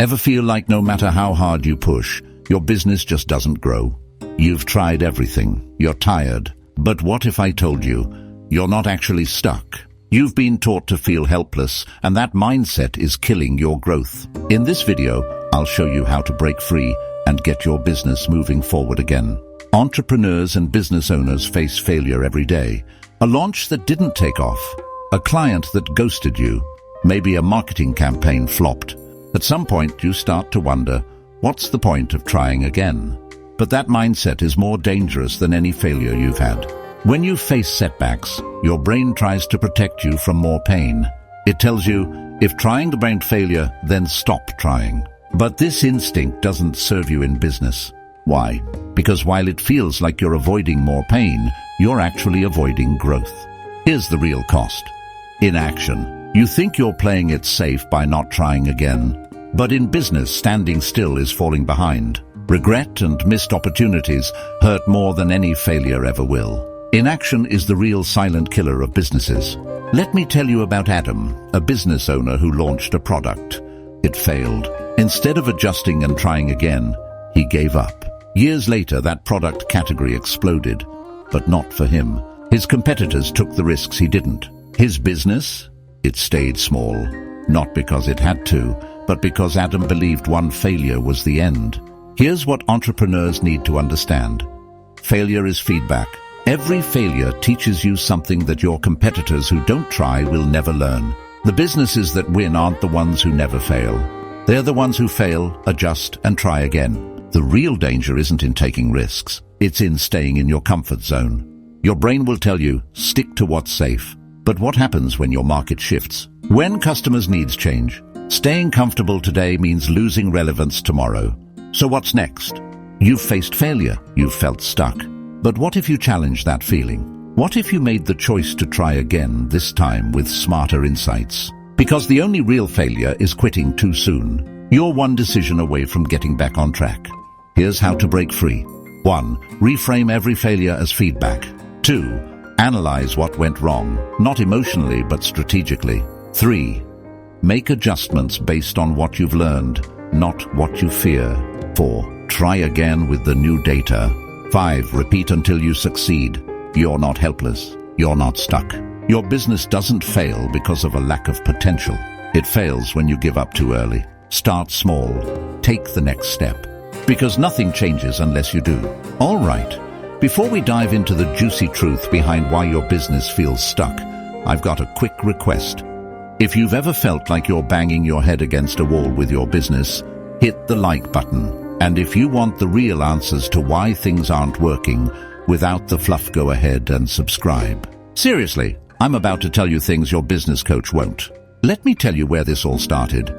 Ever feel like no matter how hard you push, your business just doesn't grow? You've tried everything, you're tired, but what if I told you, you're not actually stuck? You've been taught to feel helpless, and that mindset is killing your growth. In this video, I'll show you how to break free and get your business moving forward again. Entrepreneurs and business owners face failure every day. A launch that didn't take off, a client that ghosted you, maybe a marketing campaign flopped. At some point, you start to wonder, what's the point of trying again? But that mindset is more dangerous than any failure you've had. When you face setbacks, your brain tries to protect you from more pain. It tells you, if trying to prevent failure, then stop trying. But this instinct doesn't serve you in business. Why? Because while it feels like you're avoiding more pain, you're actually avoiding growth. Here's the real cost. Inaction. You think you're playing it safe by not trying again. But in business, standing still is falling behind. Regret and missed opportunities hurt more than any failure ever will. Inaction is the real silent killer of businesses. Let me tell you about Adam, a business owner who launched a product. It failed. Instead of adjusting and trying again, he gave up. Years later, that product category exploded, but not for him. His competitors took the risks he didn't. His business? It stayed small. Not because it had to, but because Adam believed one failure was the end. Here's what entrepreneurs need to understand. Failure is feedback. Every failure teaches you something that your competitors who don't try will never learn. The businesses that win aren't the ones who never fail. They're the ones who fail, adjust, and try again. The real danger isn't in taking risks. It's in staying in your comfort zone. Your brain will tell you, stick to what's safe. But what happens when your market shifts? When customers' needs change? Staying comfortable today means losing relevance tomorrow. So what's next? You've faced failure. You've felt stuck. But what if you challenge that feeling? What if you made the choice to try again, this time with smarter insights? Because the only real failure is quitting too soon. You're one decision away from getting back on track. Here's how to break free. 1. Reframe every failure as feedback. 2. Analyze what went wrong, not emotionally but strategically. 3. Make adjustments based on what you've learned, not what you fear. 4. Try again with the new data. 5. Repeat until you succeed. You're not helpless. You're not stuck. Your business doesn't fail because of a lack of potential. It fails when you give up too early. Start small. Take the next step. Because nothing changes unless you do. All right. Before we dive into the juicy truth behind why your business feels stuck, I've got a quick request. If you've ever felt like you're banging your head against a wall with your business, hit the like button. And if you want the real answers to why things aren't working, without the fluff, go ahead and subscribe. Seriously, I'm about to tell you things your business coach won't. Let me tell you where this all started.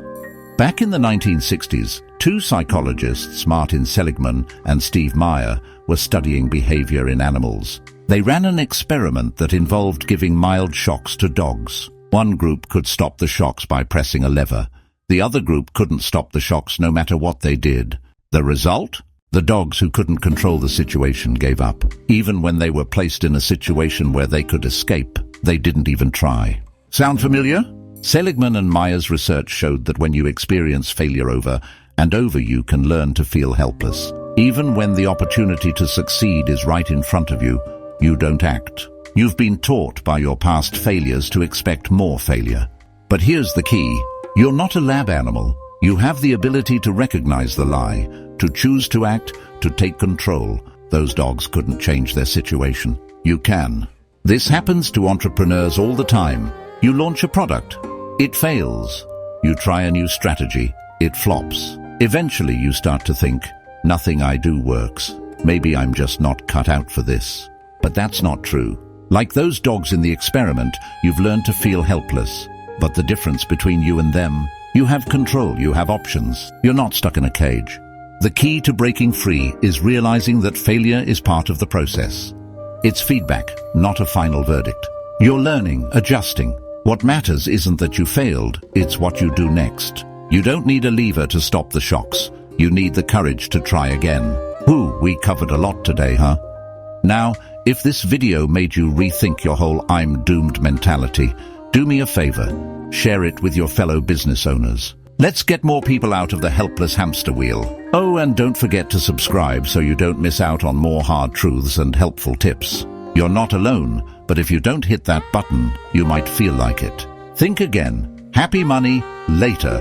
Back in the 1960s, two psychologists, Martin Seligman and Steve Meyer, were studying behavior in animals. They ran an experiment that involved giving mild shocks to dogs. One group could stop the shocks by pressing a lever. The other group couldn't stop the shocks no matter what they did. The result? The dogs who couldn't control the situation gave up. Even when they were placed in a situation where they could escape, they didn't even try. Sound familiar? Seligman and Meyer's research showed that when you experience failure over and over, you can learn to feel helpless. Even when the opportunity to succeed is right in front of you, you don't act. You've been taught by your past failures to expect more failure. But here's the key. You're not a lab animal. You have the ability to recognize the lie, to choose to act, to take control. Those dogs couldn't change their situation. You can. This happens to entrepreneurs all the time. You launch a product. It fails. You try a new strategy. It flops. Eventually you start to think, nothing I do works. Maybe I'm just not cut out for this. But that's not true. Like those dogs in the experiment, you've learned to feel helpless. But the difference between you and them, you have control, you have options. You're not stuck in a cage. The key to breaking free is realizing that failure is part of the process. It's feedback, not a final verdict. You're learning, adjusting. What matters isn't that you failed, it's what you do next. You don't need a lever to stop the shocks. You need the courage to try again. We covered a lot today, huh? Now, if this video made you rethink your whole I'm doomed mentality, do me a favor. Share it with your fellow business owners. Let's get more people out of the helpless hamster wheel. Oh, and don't forget to subscribe so you don't miss out on more hard truths and helpful tips. You're not alone, but if you don't hit that button, you might feel like it. Think again. Happy money later.